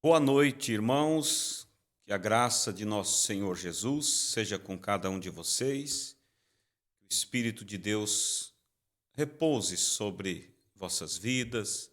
Boa noite, irmãos. Que a graça de nosso Senhor Jesus seja com cada um de vocês. Que o Espírito de Deus repouse sobre vossas vidas.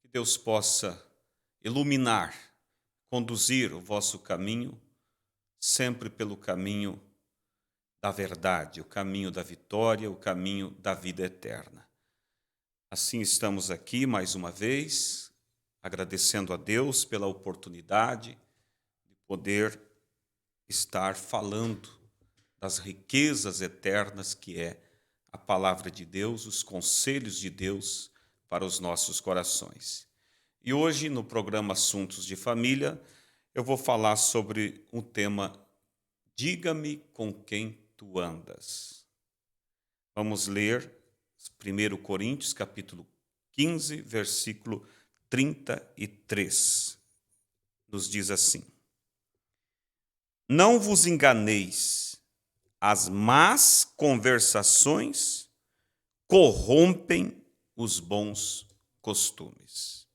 Que Deus possa iluminar, conduzir o vosso caminho, sempre pelo caminho da verdade, o caminho da vitória, o caminho da vida eterna. Assim estamos aqui mais uma vez, agradecendo a Deus pela oportunidade de poder estar falando das riquezas eternas que é a palavra de Deus, os conselhos de Deus para os nossos corações. E hoje, no programa Assuntos de Família, eu vou falar sobre um tema: diga-me com quem tu andas. Vamos ler 1 Coríntios, capítulo 15, versículo 33. Nos diz assim: Não vos enganeis, as más conversações corrompem os bons costumes.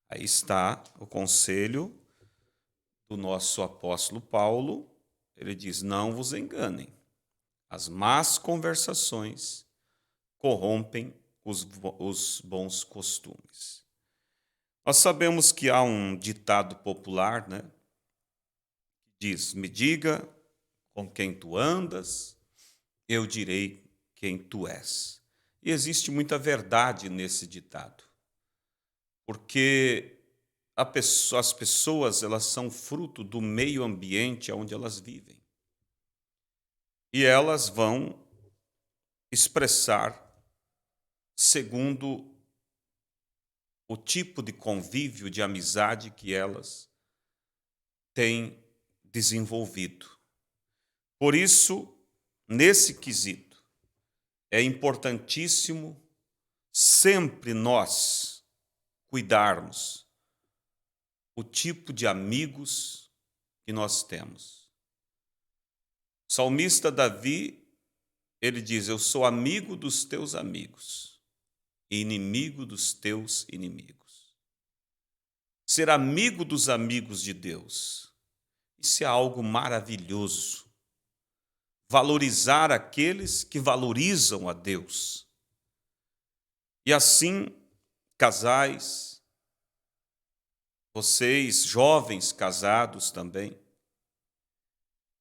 Aí está o conselho do nosso apóstolo Paulo. Ele diz: não vos enganem, as más conversações corrompem os bons costumes. Nós sabemos que há um ditado popular, né? Diz: me diga com quem tu andas, eu direi quem tu és. E existe muita verdade nesse ditado, porque as pessoas elas são fruto do meio ambiente onde elas vivem. E elas vão expressar segundo o tipo de convívio, de amizade que elas têm desenvolvido. Por isso, nesse quesito, é importantíssimo sempre nós cuidarmos o tipo de amigos que nós temos. O salmista Davi, ele diz: eu sou amigo dos teus amigos e inimigo dos teus inimigos. Ser amigo dos amigos de Deus, isso é algo maravilhoso. Valorizar aqueles que valorizam a Deus. E assim, casais, vocês, jovens casados também,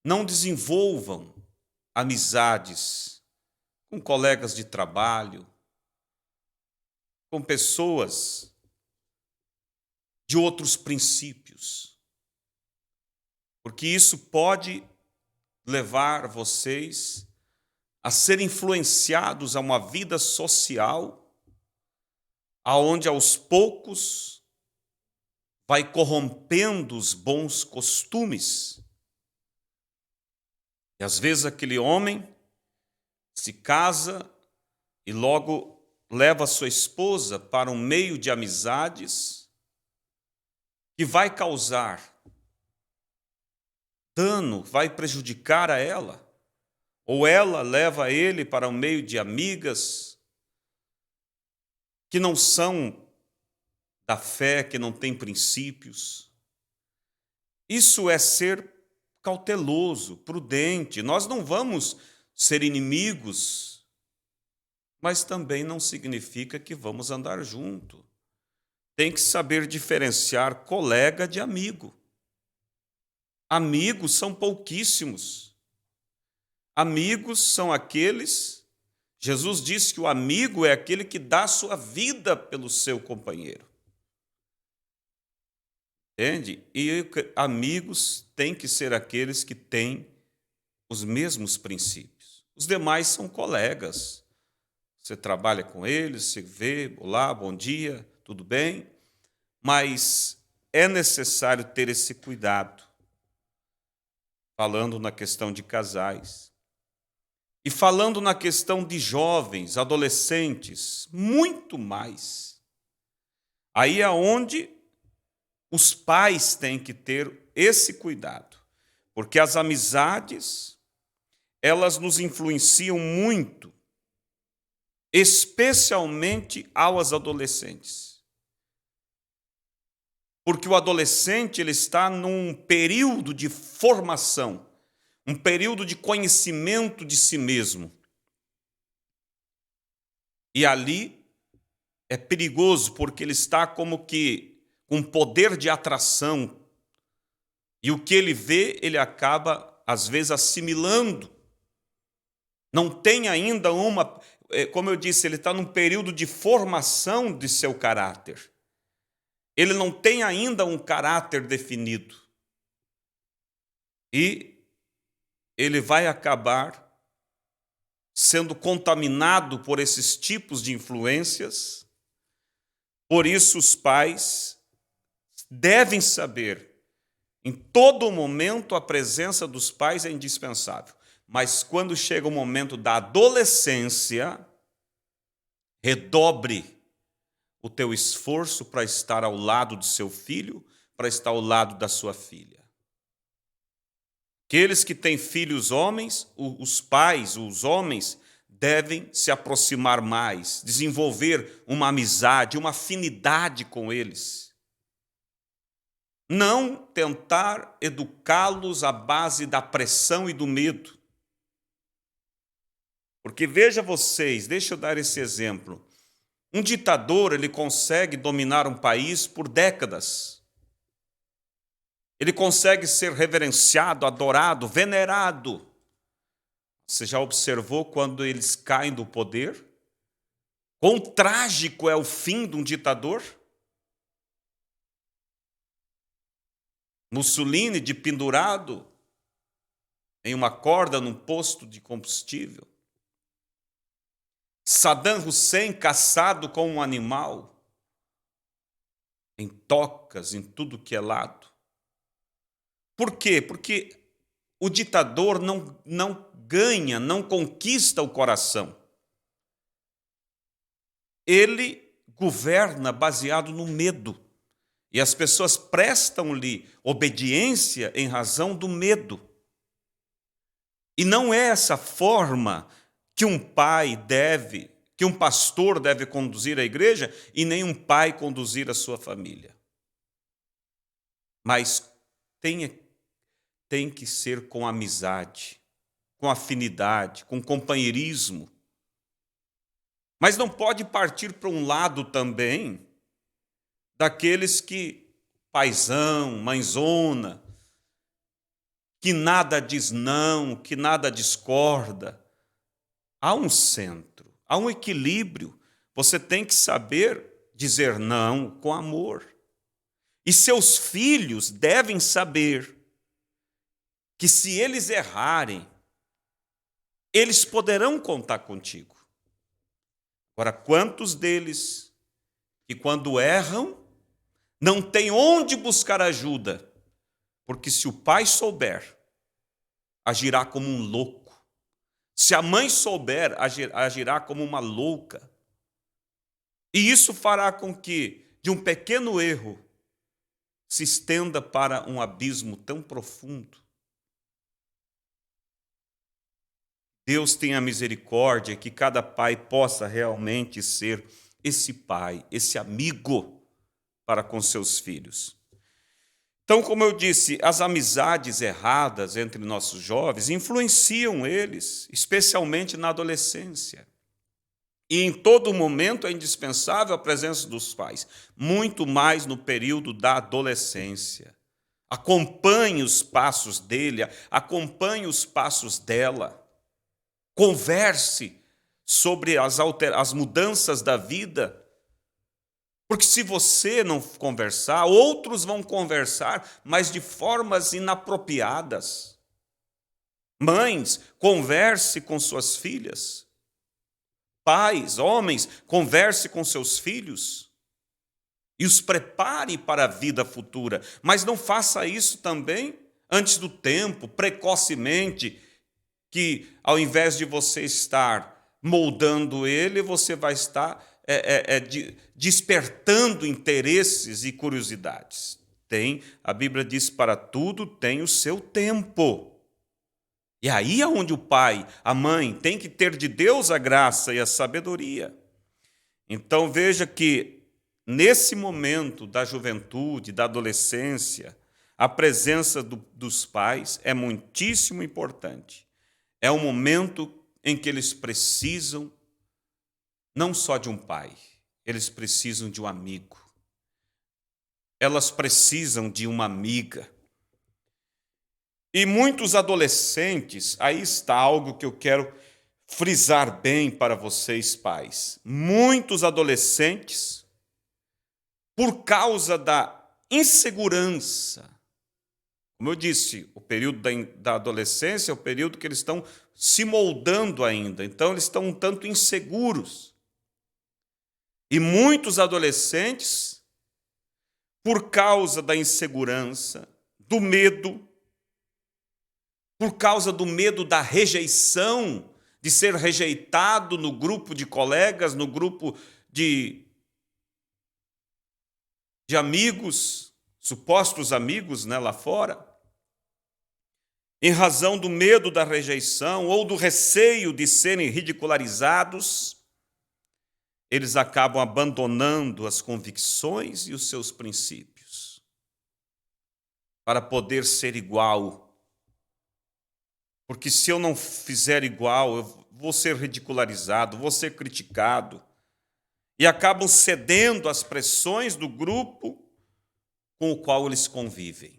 não desenvolvam amizades com colegas de trabalho, com pessoas de outros princípios, porque isso pode levar vocês a ser influenciados a uma vida social aonde aos poucos vai corrompendo os bons costumes. E às vezes aquele homem se casa e logo leva sua esposa para um meio de amizades que vai causar dano, vai prejudicar a ela. Ou ela leva ele para um meio de amigas que não são da fé, que não têm princípios. Isso é ser cauteloso, prudente. Nós não vamos ser inimigos, mas também não significa que vamos andar junto. Tem que saber diferenciar colega de amigo. Amigos são pouquíssimos. Amigos são aqueles... Jesus disse que o amigo é aquele que dá sua vida pelo seu companheiro. Entende? E amigos têm que ser aqueles que têm os mesmos princípios. Os demais são colegas. Você trabalha com eles, você vê, olá, bom dia, tudo bem? Mas é necessário ter esse cuidado. Falando na questão de casais. E falando na questão de jovens, adolescentes, muito mais. Aí é onde os pais têm que ter esse cuidado, porque as amizades, elas nos influenciam muito, especialmente aos adolescentes. porque o adolescente ele está num período de formação, um período de conhecimento de si mesmo. E ali é perigoso, porque ele está como que com poder de atração, e o que ele vê, ele acaba, às vezes, assimilando. Não tem ainda como eu disse, ele está num período de formação de seu caráter. Ele não tem ainda um caráter definido. E ele vai acabar sendo contaminado por esses tipos de influências. Por isso, os pais devem saber, em todo momento, a presença dos pais é indispensável. Mas quando chega o momento da adolescência, redobre o teu esforço para estar ao lado de seu filho, para estar ao lado da sua filha. Aqueles que têm filhos homens, os pais, os homens, devem se aproximar mais, desenvolver uma amizade, uma afinidade com eles. Não tentar educá-los à base da pressão e do medo. Porque veja vocês, deixa eu dar esse exemplo. Um ditador, ele consegue dominar um país por décadas. Ele consegue ser reverenciado, adorado, venerado. Você já observou quando eles caem do poder? Quão trágico é o fim de um ditador? Mussolini de pendurado em uma corda num posto de combustível. Saddam Hussein caçado como um animal, em tocas, em tudo que é lado. Por quê? Porque o ditador não ganha, não conquista o coração. Ele governa baseado no medo. E as pessoas prestam-lhe obediência em razão do medo. E não é essa forma que um pai deve, que um pastor deve conduzir a igreja, e nem um pai conduzir a sua família. Mas tem que ser com amizade, com afinidade, com companheirismo. Mas não pode partir para um lado também daqueles que, paizão, mãezona, que nada diz não, que nada discorda. Há um centro, há um equilíbrio. Você tem que saber dizer não com amor. E seus filhos devem saber que, se eles errarem, eles poderão contar contigo. Agora, quantos deles que, quando erram, não têm onde buscar ajuda? Porque se o pai souber, agirá como um louco. Se a mãe souber, agirá como uma louca. E isso fará com que, de um pequeno erro, se estenda para um abismo tão profundo. Deus tenha misericórdia, que cada pai possa realmente ser esse pai, esse amigo para com seus filhos. Então, como eu disse, as amizades erradas entre nossos jovens influenciam eles, especialmente na adolescência. E em todo momento é indispensável a presença dos pais, muito mais no período da adolescência. Acompanhe os passos dele, acompanhe os passos dela. Converse sobre as mudanças da vida. Porque se você não conversar, outros vão conversar, mas de formas inapropriadas. Mães, converse com suas filhas. Pais, homens, converse com seus filhos. E os prepare para a vida futura. Mas não faça isso também antes do tempo, precocemente, que ao invés de você estar moldando ele, você vai estar despertando interesses e curiosidades. A Bíblia diz, para tudo tem o seu tempo. E aí é onde o pai, a mãe, tem que ter de Deus a graça e a sabedoria. Então veja que nesse momento da juventude, da adolescência, a presença dos pais é muitíssimo importante. É um momento em que eles precisam não só de um pai, eles precisam de um amigo. Elas precisam de uma amiga. E muitos adolescentes, aí está algo que eu quero frisar bem para vocês, pais. Muitos adolescentes, por causa da insegurança, como eu disse, o período da adolescência é o período que eles estão se moldando ainda, então eles estão um tanto inseguros. E muitos adolescentes, por causa da insegurança, do medo, por causa do medo da rejeição, de ser rejeitado no grupo de colegas, no grupo de amigos, supostos amigos, né, lá fora, em razão do medo da rejeição ou do receio de serem ridicularizados, eles acabam abandonando as convicções e os seus princípios para poder ser igual. Porque se eu não fizer igual, eu vou ser ridicularizado, vou ser criticado. E acabam cedendo às pressões do grupo com o qual eles convivem.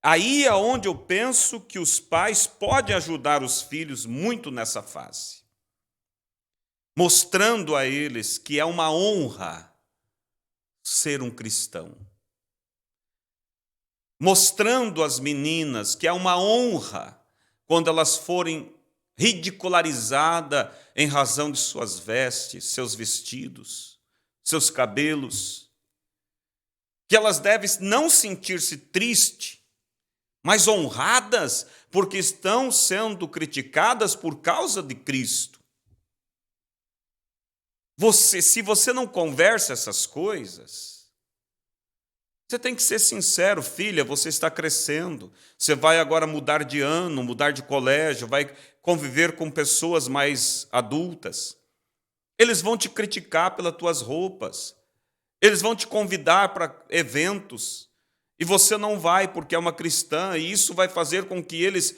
Aí é onde eu penso que os pais podem ajudar os filhos muito nessa fase, mostrando a eles que é uma honra ser um cristão, mostrando às meninas que é uma honra quando elas forem ridicularizadas em razão de suas vestes, seus vestidos, seus cabelos, que elas devem não sentir-se tristes, mas honradas porque estão sendo criticadas por causa de Cristo. Se você não conversa essas coisas, você tem que ser sincero, filha, você está crescendo, você vai agora mudar de ano, mudar de colégio, vai conviver com pessoas mais adultas. Eles vão te criticar pelas tuas roupas, eles vão te convidar para eventos, e você não vai porque é uma cristã, e isso vai fazer com que eles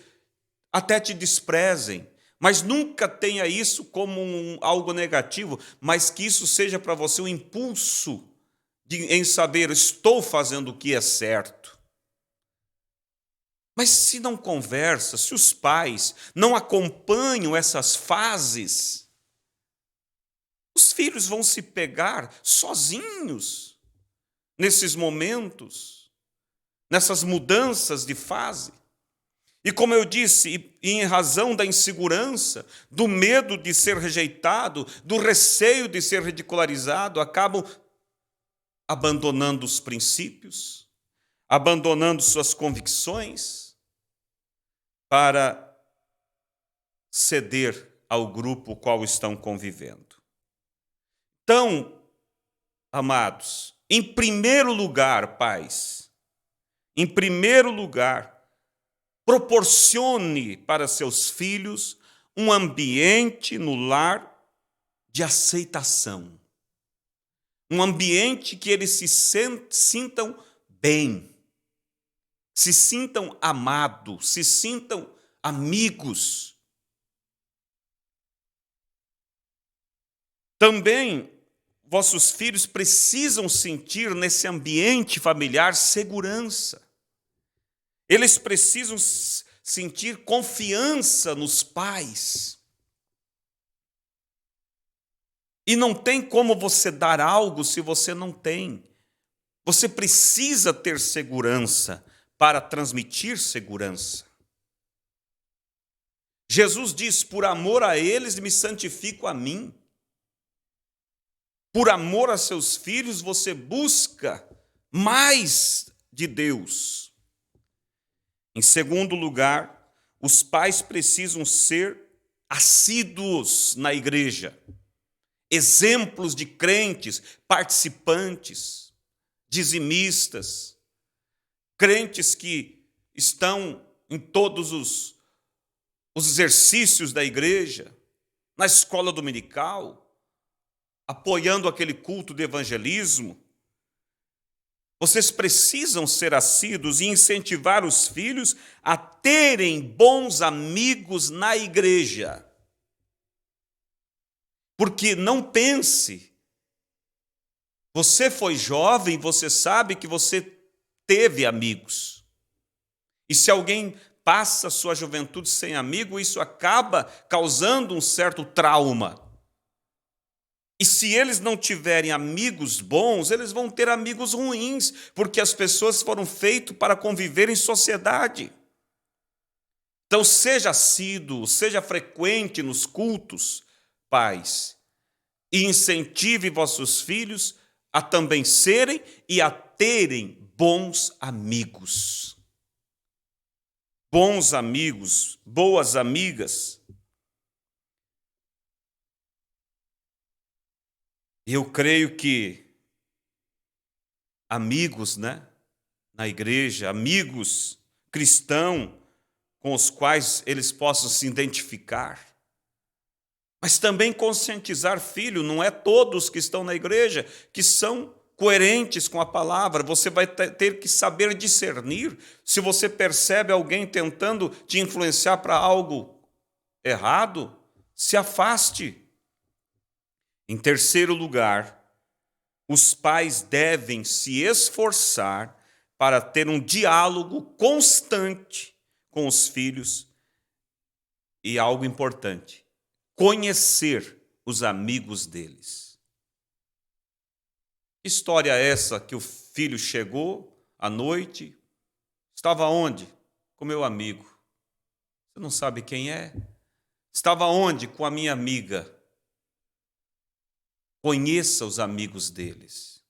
até te desprezem. Mas nunca tenha isso como algo negativo, mas que isso seja para você um impulso em saber, estou fazendo o que é certo. Mas se não conversa, se os pais não acompanham essas fases, os filhos vão se pegar sozinhos nesses momentos, nessas mudanças de fase. E como eu disse, em razão da insegurança, do medo de ser rejeitado, do receio de ser ridicularizado, acabam abandonando os princípios, abandonando suas convicções para ceder ao grupo qual estão convivendo. Então, amados, em primeiro lugar, pais, em primeiro lugar, proporcione para seus filhos um ambiente no lar de aceitação. Um ambiente que eles se sintam bem, se sintam amados, se sintam amigos. Também, vossos filhos precisam sentir nesse ambiente familiar segurança. Eles precisam sentir confiança nos pais. E não tem como você dar algo se você não tem. Você precisa ter segurança para transmitir segurança. Jesus diz, por amor a eles me santifico a mim. Por amor a seus filhos você busca mais de Deus. Em segundo lugar, os pais precisam ser assíduos na igreja, exemplos de crentes, participantes, dizimistas, crentes que estão em todos os exercícios da igreja, na escola dominical, apoiando aquele culto de evangelismo. Vocês precisam ser assíduos e incentivar os filhos a terem bons amigos na igreja. Porque não pense, você foi jovem, você sabe que você teve amigos. E se alguém passa a sua juventude sem amigo, isso acaba causando um certo trauma. E se eles não tiverem amigos bons, eles vão ter amigos ruins, porque as pessoas foram feitas para conviver em sociedade. Então, seja assíduo, seja frequente nos cultos, pais, e incentive vossos filhos a também serem e a terem bons amigos. Bons amigos, boas amigas. Eu creio que amigos, na igreja, amigos cristãos com os quais eles possam se identificar, mas também conscientizar filho, não é todos que estão na igreja que são coerentes com a palavra. Você vai ter que saber discernir. Se você percebe alguém tentando te influenciar para algo errado, se afaste. Em terceiro lugar, os pais devem se esforçar para ter um diálogo constante com os filhos e algo importante, conhecer os amigos deles. Que história é essa que o filho chegou à noite, estava onde? Com meu amigo. Você não sabe quem é? Estava onde? Com a minha amiga. Conheça os amigos deles.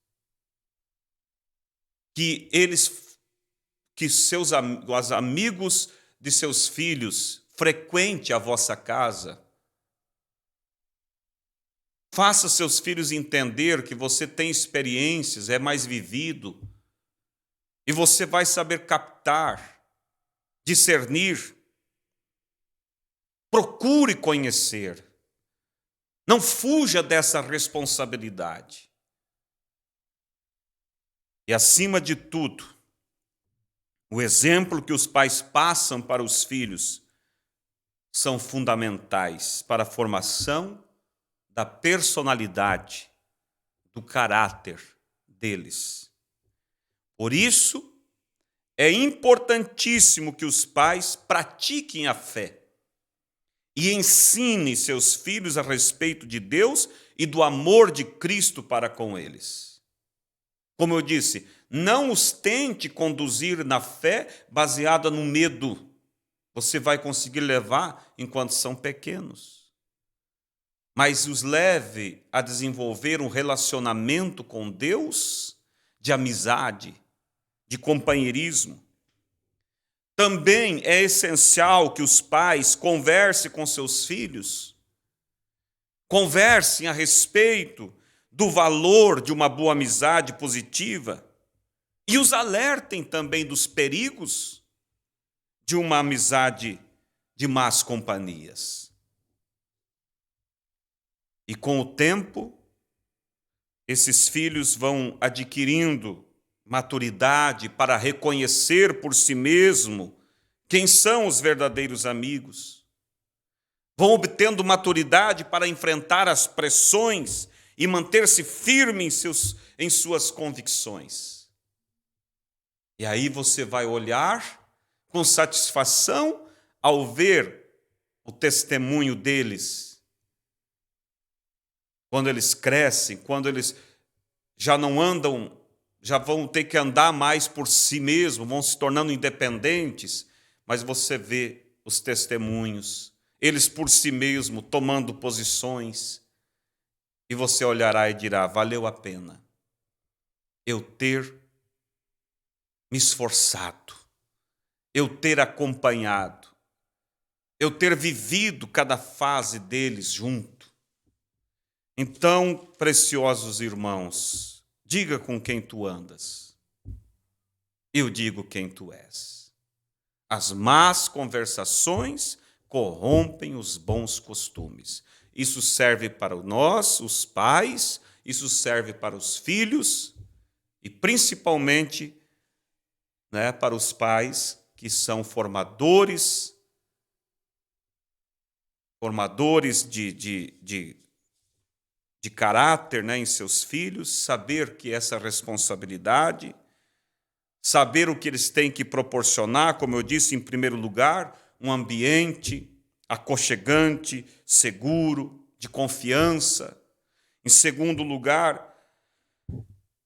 Os amigos de seus filhos frequente a vossa casa. Faça seus filhos entender que você tem experiências, é mais vivido, e você vai saber captar, discernir. Procure conhecer. Não fuja dessa responsabilidade. E, acima de tudo, o exemplo que os pais passam para os filhos são fundamentais para a formação da personalidade, do caráter deles. Por isso, é importantíssimo que os pais pratiquem a fé e ensinem seus filhos a respeito de Deus e do amor de Cristo para com eles. Como eu disse, não os tente conduzir na fé baseada no medo. Você vai conseguir levar enquanto são pequenos. Mas os leve a desenvolver um relacionamento com Deus de amizade, de companheirismo. Também é essencial que os pais conversem com seus filhos, conversem a respeito do valor de uma boa amizade positiva e os alertem também dos perigos de uma amizade de más companhias. E com o tempo, esses filhos vão adquirindo maturidade para reconhecer por si mesmo quem são os verdadeiros amigos. Vão obtendo maturidade para enfrentar as pressões e manter-se firme em suas convicções. E aí você vai olhar com satisfação ao ver o testemunho deles. Quando eles crescem, quando eles já não andam, já vão ter que andar mais por si mesmos, vão se tornando independentes, mas você vê os testemunhos, eles por si mesmos tomando posições, e você olhará e dirá, valeu a pena eu ter me esforçado, eu ter acompanhado, eu ter vivido cada fase deles junto. Então, preciosos irmãos, diga com quem tu andas. Eu digo quem tu és. As más conversações corrompem os bons costumes. Isso serve para nós, os pais, isso serve para os filhos e principalmente, né, para os pais que são formadores de caráter, né, em seus filhos, saber que essa responsabilidade, saber o que eles têm que proporcionar, como eu disse, em primeiro lugar, um ambiente aconchegante, seguro, de confiança. Em segundo lugar,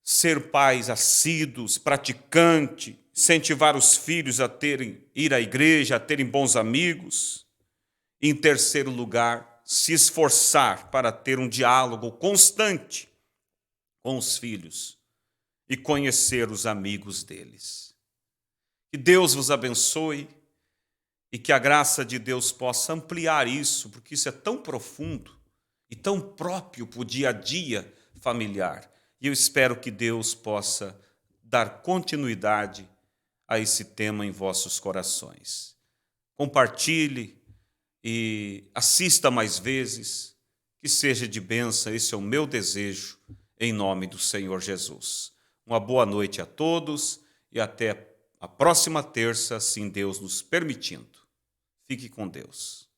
ser pais assíduos, praticantes, incentivar os filhos a ir à igreja, a terem bons amigos. Em terceiro lugar, se esforçar para ter um diálogo constante com os filhos e conhecer os amigos deles. Que Deus vos abençoe e que a graça de Deus possa ampliar isso, porque isso é tão profundo e tão próprio para o dia a dia familiar. E eu espero que Deus possa dar continuidade a esse tema em vossos corações. Compartilhe e assista mais vezes, que seja de bênção, esse é o meu desejo, em nome do Senhor Jesus. Uma boa noite a todos e até a próxima terça, assim Deus nos permitindo. Fique com Deus.